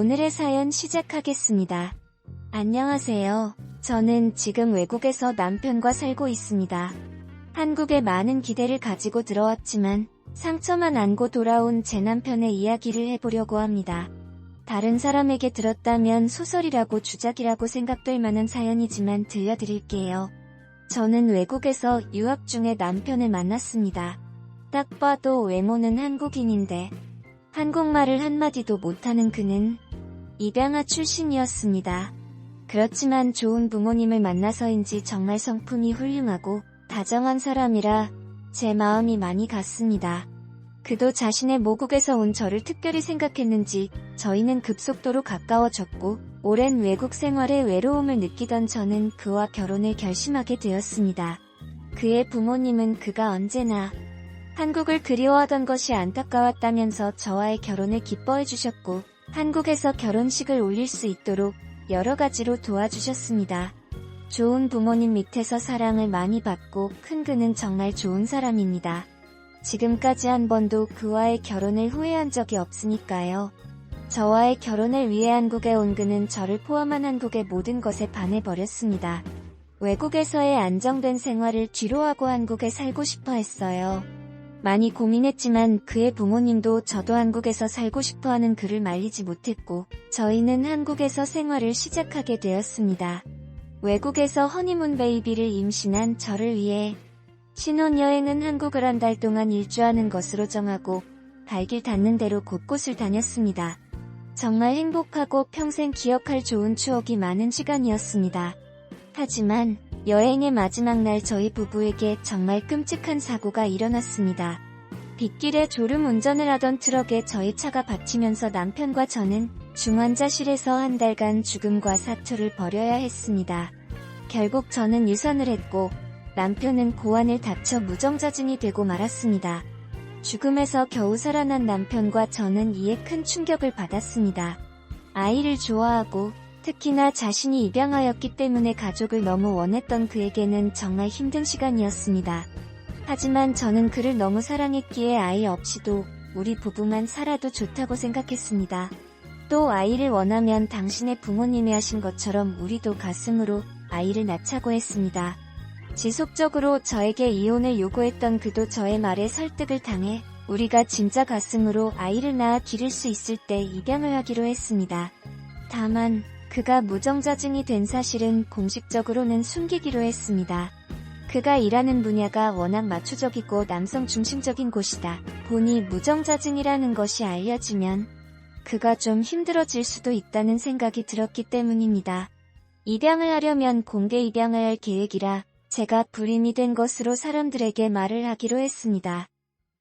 오늘의 사연 시작하겠습니다. 안녕하세요. 저는 지금 외국에서 남편과 살고 있습니다. 한국에 많은 기대를 가지고 들어왔지만 상처만 안고 돌아온 제 남편의 이야기를 해보려고 합니다. 다른 사람에게 들었다면 소설이라고 주작이라고 생각될 만한 사연이지만 들려드릴게요. 저는 외국에서 유학 중에 남편을 만났습니다. 딱 봐도 외모는 한국인인데 한국말을 한마디도 못하는 그는 입양아 출신이었습니다. 그렇지만 좋은 부모님을 만나서인지 정말 성품이 훌륭하고 다정한 사람이라 제 마음이 많이 갔습니다. 그도 자신의 모국에서 온 저를 특별히 생각했는지 저희는 급속도로 가까워졌고 오랜 외국 생활에 외로움을 느끼던 저는 그와 결혼을 결심하게 되었습니다. 그의 부모님은 그가 언제나 한국을 그리워하던 것이 안타까웠다면서 저와의 결혼을 기뻐해 주셨고 한국에서 결혼식을 올릴 수 있도록 여러 가지로 도와주셨습니다. 좋은 부모님 밑에서 사랑을 많이 받고 큰 그는 정말 좋은 사람입니다. 지금까지 한 번도 그와의 결혼을 후회한 적이 없으니까요. 저와의 결혼을 위해 한국에 온 그는 저를 포함한 한국의 모든 것에 반해버렸습니다. 외국에서의 안정된 생활을 뒤로하고 한국에 살고 싶어 했어요. 많이 고민했지만 그의 부모님도 저도 한국에서 살고 싶어하는 그를 말리지 못했고 저희는 한국에서 생활을 시작하게 되었습니다. 외국에서 허니문 베이비를 임신한 저를 위해 신혼여행은 한국을 한 달 동안 일주하는 것으로 정하고 발길 닿는 대로 곳곳을 다녔습니다. 정말 행복하고 평생 기억할 좋은 추억이 많은 시간이었습니다. 하지만 여행의 마지막 날 저희 부부에게 정말 끔찍한 사고가 일어났습니다. 빗길에 졸음 운전을 하던 트럭에 저희 차가 받치면서 남편과 저는 중환자실에서 한 달간 죽음과 사투를 벌여야 했습니다. 결국 저는 유산을 했고 남편은 고환을 다쳐 무정자증이 되고 말았습니다. 죽음에서 겨우 살아난 남편과 저는 이에 큰 충격을 받았습니다. 아이를 좋아하고 특히나 자신이 입양하였기 때문에 가족을 너무 원했던 그에게는 정말 힘든 시간이었습니다. 하지만 저는 그를 너무 사랑했기에 아이 없이도 우리 부부만 살아도 좋다고 생각했습니다. 또 아이를 원하면 당신의 부모님이 하신 것처럼 우리도 가슴으로 아이를 낳자고 했습니다. 지속적으로 저에게 이혼을 요구했던 그도 저의 말에 설득을 당해 우리가 진짜 가슴으로 아이를 낳아 기를 수 있을 때 입양을 하기로 했습니다. 다만 그가 무정자증이 된 사실은 공식적으로는 숨기기로 했습니다. 그가 일하는 분야가 워낙 마초적이고 남성 중심적인 곳이다 보니 무정자증이라는 것이 알려지면 그가 좀 힘들어질 수도 있다는 생각이 들었기 때문입니다. 입양을 하려면 공개 입양을 할 계획이라 제가 불임이 된 것으로 사람들에게 말을 하기로 했습니다.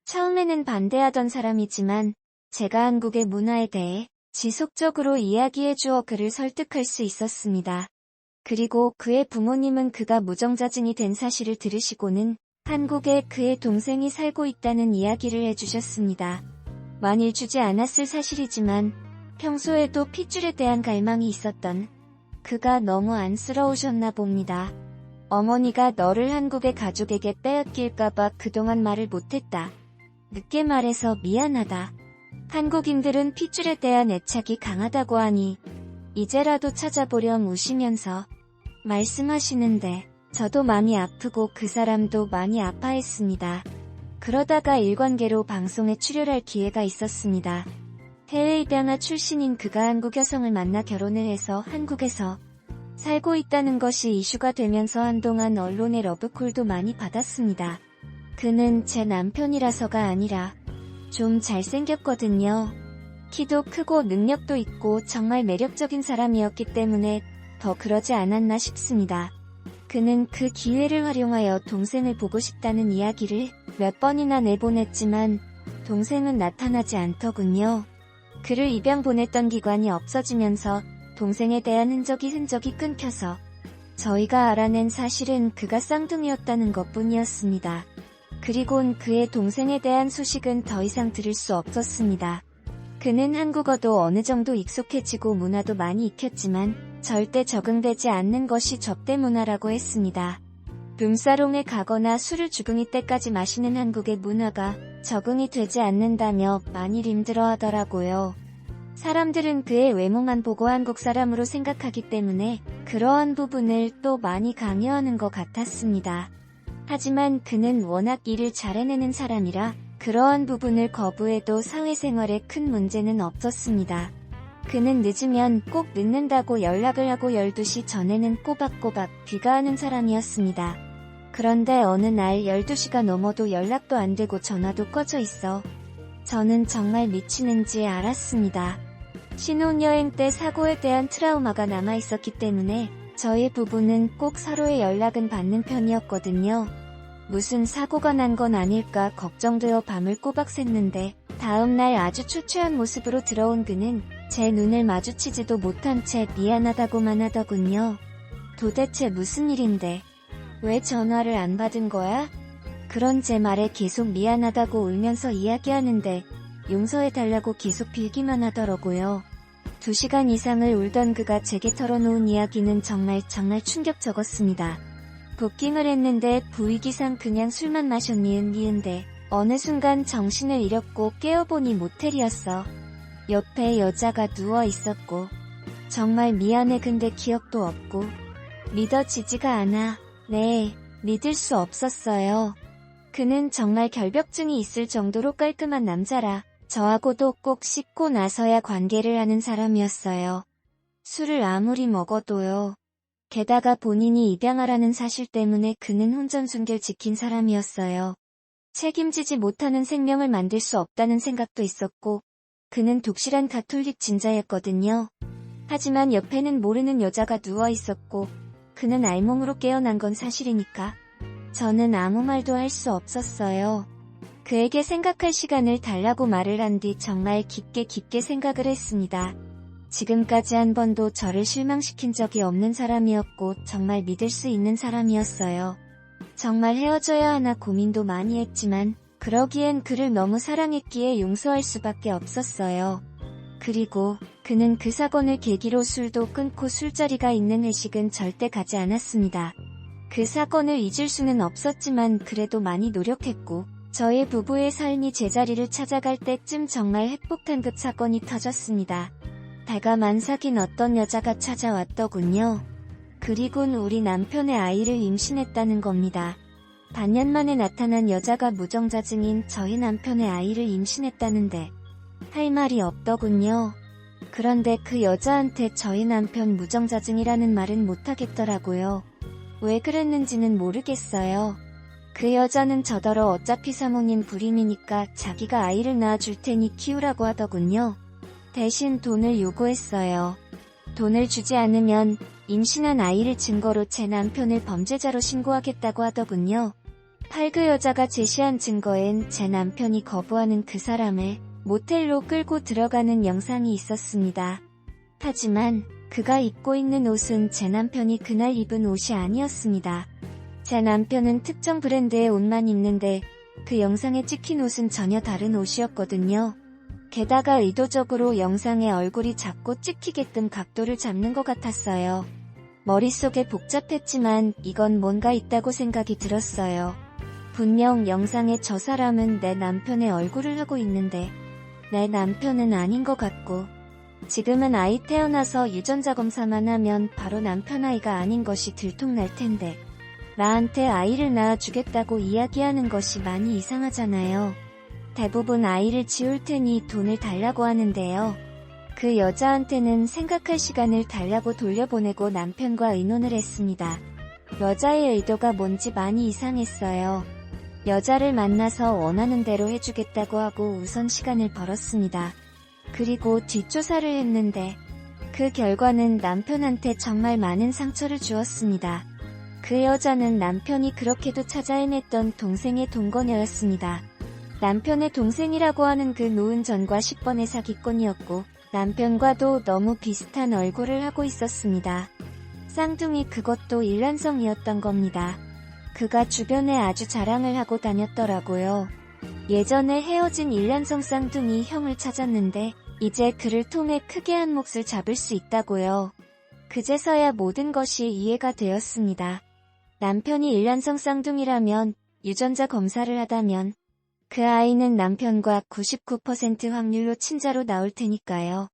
처음에는 반대하던 사람이지만 제가 한국의 문화에 대해 지속적으로 이야기해주어 그를 설득할 수 있었습니다. 그리고 그의 부모님은 그가 무정자증이 된 사실을 들으시고는 한국에 그의 동생이 살고 있다는 이야기를 해주셨습니다. 만일 주지 않았을 사실이지만 평소에도 핏줄에 대한 갈망이 있었던 그가 너무 안쓰러우셨나 봅니다. 어머니가 너를 한국의 가족에게 빼앗길까봐 그동안 말을 못했다. 늦게 말해서 미안하다. 한국인들은 핏줄에 대한 애착이 강하다고 하니 이제라도 찾아보렴 우시면서 말씀하시는데 저도 많이 아프고 그 사람도 많이 아파했습니다. 그러다가 일관계로 방송에 출연할 기회가 있었습니다. 해외 입양아 출신인 그가 한국 여성을 만나 결혼을 해서 한국에서 살고 있다는 것이 이슈가 되면서 한동안 언론의 러브콜도 많이 받았습니다. 그는 제 남편이라서가 아니라 좀 잘생겼거든요. 키도 크고 능력도 있고 정말 매력적인 사람이었기 때문에 더 그러지 않았나 싶습니다. 그는 그 기회를 활용하여 동생을 보고 싶다는 이야기를 몇 번이나 내보냈지만 동생은 나타나지 않더군요. 그를 입양 보냈던 기관이 없어지면서 동생에 대한 흔적이 끊겨서 저희가 알아낸 사실은 그가 쌍둥이였다는 것뿐이었습니다. 그리곤 그의 동생에 대한 소식은 더 이상 들을 수 없었습니다. 그는 한국어도 어느 정도 익숙해지고 문화도 많이 익혔지만 절대 적응되지 않는 것이 접대 문화라고 했습니다. 룸사롱에 가거나 술을 주둥이 때까지 마시는 한국의 문화가 적응이 되지 않는다며 많이 힘들어하더라고요. 사람들은 그의 외모만 보고 한국 사람으로 생각하기 때문에 그러한 부분을 또 많이 강요하는 것 같았습니다. 하지만 그는 워낙 일을 잘 해내는 사람이라 그러한 부분을 거부해도 사회생활에 큰 문제는 없었습니다. 그는 늦으면 꼭 늦는다고 연락을 하고 12시 전에는 꼬박꼬박 귀가하는 사람이었습니다. 그런데 어느 날 12시가 넘어도 연락도 안 되고 전화도 꺼져 있어 저는 정말 미치는지 알았습니다. 신혼여행 때 사고에 대한 트라우마가 남아 있었기 때문에 저희 부부는 꼭 서로의 연락은 받는 편이었거든요. 무슨 사고가 난 건 아닐까 걱정되어 밤을 꼬박 샜는데 다음날 아주 초췌한 모습으로 들어온 그는 제 눈을 마주치지도 못한 채 미안하다고만 하더군요. 도대체 무슨 일인데? 왜 전화를 안 받은 거야? 그런 제 말에 계속 미안하다고 울면서 이야기하는데 용서해달라고 계속 빌기만 하더라고요. 2시간 이상을 울던 그가 제게 털어놓은 이야기는 정말 충격적이었습니다. 부킹을 했는데 부위기상 그냥 술만 마셨니은데 어느 순간 정신을 잃었고 깨어보니 모텔이었어. 옆에 여자가 누워 있었고 정말 미안해 근데 기억도 없고 믿어지지가 않아. 네, 믿을 수 없었어요. 그는 정말 결벽증이 있을 정도로 깔끔한 남자라 저하고도 꼭 씻고 나서야 관계를 하는 사람이었어요. 술을 아무리 먹어도요. 게다가 본인이 입양하라는 사실 때문에 그는 혼전순결 지킨 사람이었어요. 책임지지 못하는 생명을 만들 수 없다는 생각도 있었고 그는 독실한 가톨릭 신자였거든요. 하지만 옆에는 모르는 여자가 누워 있었고 그는 알몸으로 깨어난 건 사실이니까 저는 아무 말도 할 수 없었어요. 그에게 생각할 시간을 달라고 말을 한 뒤 정말 깊게 생각을 했습니다. 지금까지 한 번도 저를 실망시킨 적이 없는 사람이었고 정말 믿을 수 있는 사람이었어요. 정말 헤어져야 하나 고민도 많이 했지만 그러기엔 그를 너무 사랑했기에 용서할 수밖에 없었어요. 그리고 그는 그 사건을 계기로 술도 끊고 술자리가 있는 회식은 절대 가지 않았습니다. 그 사건을 잊을 수는 없었지만 그래도 많이 노력했고 저희 부부의 삶이 제자리를 찾아갈 때쯤 정말 핵폭탄급 사건이 터졌습니다. 달가만 사귄 어떤 여자가 찾아왔더군요. 그리곤 우리 남편의 아이를 임신했다는 겁니다. 반년 만에 나타난 여자가 무정자증인 저희 남편의 아이를 임신했다는데 할 말이 없더군요. 그런데 그 여자한테 저희 남편 무정자증이라는 말은 못하겠더라고요. 왜 그랬는지는 모르겠어요. 그 여자는 저더러 어차피 사모님 불임이니까 자기가 아이를 낳아줄 테니 키우라고 하더군요. 대신 돈을 요구했어요. 돈을 주지 않으면 임신한 아이를 증거로 제 남편을 범죄자로 신고하겠다고 하더군요. 그 여자가 제시한 증거엔 제 남편이 거부하는 그 사람을 모텔로 끌고 들어가는 영상이 있었습니다. 하지만 그가 입고 있는 옷은 제 남편이 그날 입은 옷이 아니었습니다. 제 남편은 특정 브랜드의 옷만 입는데 그 영상에 찍힌 옷은 전혀 다른 옷이었거든요. 게다가 의도적으로 영상에 얼굴이 작고 찍히게끔 각도를 잡는 것 같았어요. 머릿속에 복잡했지만 이건 뭔가 있다고 생각이 들었어요. 분명 영상에 저 사람은 내 남편의 얼굴을 하고 있는데 내 남편은 아닌 것 같고 지금은 아이 태어나서 유전자 검사만 하면 바로 남편 아이가 아닌 것이 들통날 텐데 나한테 아이를 낳아주겠다고 이야기하는 것이 많이 이상하잖아요. 대부분 아이를 지울 테니 돈을 달라고 하는데요. 그 여자한테는 생각할 시간을 달라고 돌려보내고 남편과 의논을 했습니다. 여자의 의도가 뭔지 많이 이상했어요. 여자를 만나서 원하는 대로 해주겠다고 하고 우선 시간을 벌었습니다. 그리고 뒷조사를 했는데 그 결과는 남편한테 정말 많은 상처를 주었습니다. 그 여자는 남편이 그렇게도 찾아 헤맸던 동생의 동거녀였습니다. 남편의 동생이라고 하는 그 노은전과 10번의 사기꾼이었고 남편과도 너무 비슷한 얼굴을 하고 있었습니다. 쌍둥이 그것도 일란성이었던 겁니다. 그가 주변에 아주 자랑을 하고 다녔더라고요. 예전에 헤어진 일란성 쌍둥이 형을 찾았는데 이제 그를 통해 크게 한 몫을 잡을 수 있다고요. 그제서야 모든 것이 이해가 되었습니다. 남편이 일란성 쌍둥이라면 유전자 검사를 하다면 그 아이는 남편과 99% 확률로 친자로 나올 테니까요.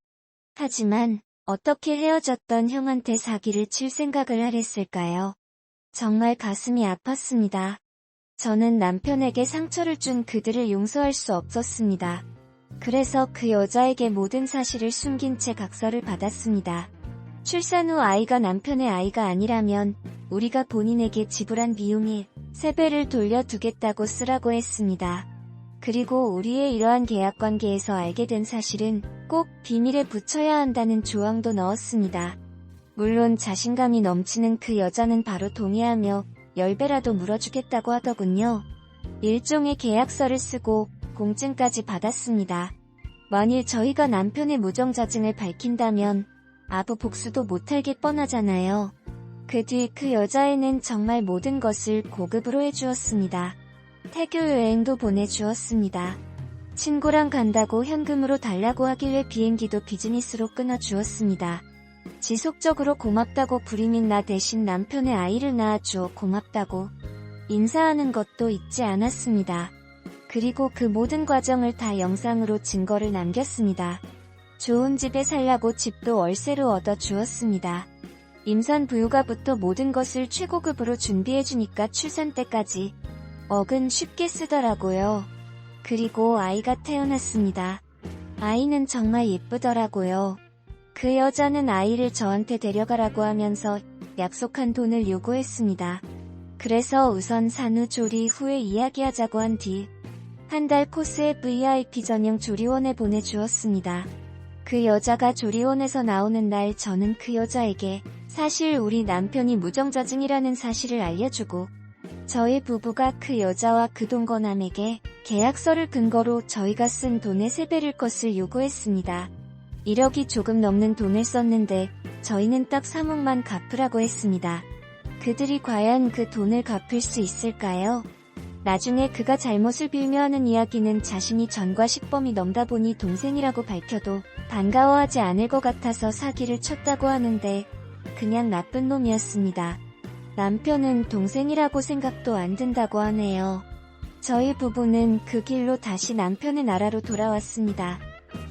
하지만 어떻게 헤어졌던 형한테 사기를 칠 생각을 하랬을까요? 정말 가슴이 아팠습니다. 저는 남편에게 상처를 준 그들을 용서할 수 없었습니다. 그래서 그 여자에게 모든 사실을 숨긴 채 각서를 받았습니다. 출산 후 아이가 남편의 아이가 아니라면 우리가 본인에게 지불한 비용의 3배를 돌려두겠다고 쓰라고 했습니다. 그리고 우리의 이러한 계약관계에서 알게 된 사실은 꼭 비밀에 붙여야 한다는 조항도 넣었습니다. 물론 자신감이 넘치는 그 여자는 바로 동의하며 10배라도 물어주겠다고 하더군요. 일종의 계약서를 쓰고 공증까지 받았습니다. 만일 저희가 남편의 무정자증을 밝힌다면 아부 복수도 못할 게 뻔하잖아요. 그 뒤 그 여자애는 정말 모든 것을 고급으로 해주었습니다. 태교 여행도 보내주었습니다. 친구랑 간다고 현금으로 달라고 하길래 비행기도 비즈니스로 끊어주었습니다. 지속적으로 고맙다고 부리민 나 대신 남편의 아이를 낳아주어 고맙다고 인사하는 것도 잊지 않았습니다. 그리고 그 모든 과정을 다 영상으로 증거를 남겼습니다. 좋은 집에 살라고 집도 월세로 얻어주었습니다. 임산부유가부터 모든 것을 최고급으로 준비해주니까 출산 때까지 억은 쉽게 쓰더라고요. 그리고 아이가 태어났습니다. 아이는 정말 예쁘더라고요. 그 여자는 아이를 저한테 데려가라고 하면서 약속한 돈을 요구했습니다. 그래서 우선 산후조리 후에 이야기하자고 한 뒤 한 달 코스의 VIP 전용 조리원에 보내주었습니다. 그 여자가 조리원에서 나오는 날 저는 그 여자에게 사실 우리 남편이 무정자증이라는 사실을 알려주고 저희 부부가 그 여자와 그 동거남에게 계약서를 근거로 저희가 쓴 돈의 3배를 것을 요구했습니다. 1억이 조금 넘는 돈을 썼는데 저희는 딱 3억만 갚으라고 했습니다. 그들이 과연 그 돈을 갚을 수 있을까요? 나중에 그가 잘못을 빌며 하는 이야기는 자신이 전과식범이 넘다 보니 동생이라고 밝혀도 반가워하지 않을 것 같아서 사기를 쳤다고 하는데 그냥 나쁜 놈이었습니다. 남편은 동생이라고 생각도 안 든다고 하네요. 저희 부부는 그 길로 다시 남편의 나라로 돌아왔습니다.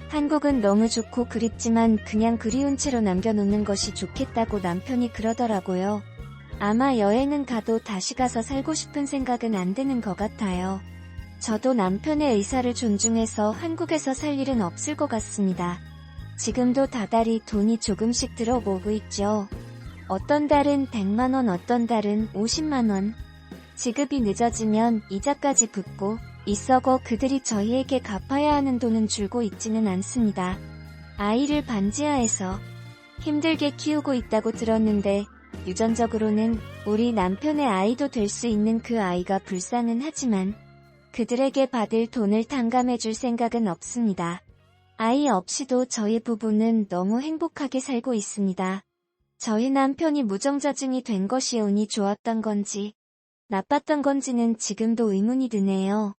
한국은 너무 좋고 그립지만 그냥 그리운 채로 남겨놓는 것이 좋겠다고 남편이 그러더라고요. 아마 여행은 가도 다시 가서 살고 싶은 생각은 안 드는 것 같아요. 저도 남편의 의사를 존중해서 한국에서 살 일은 없을 것 같습니다. 지금도 다달이 돈이 조금씩 들어오고 있죠. 어떤 달은 100만원, 어떤 달은 50만원. 지급이 늦어지면 이자까지 붙고 있어고 그들이 저희에게 갚아야 하는 돈은 줄고 있지는 않습니다. 아이를 반지하에서 힘들게 키우고 있다고 들었는데 유전적으로는 우리 남편의 아이도 될 수 있는 그 아이가 불쌍은 하지만 그들에게 받을 돈을 탕감해줄 생각은 없습니다. 아이 없이도 저희 부부는 너무 행복하게 살고 있습니다. 저희 남편이 무정자증이 된 것이 운이 좋았던 건지 나빴던 건지는 지금도 의문이 드네요.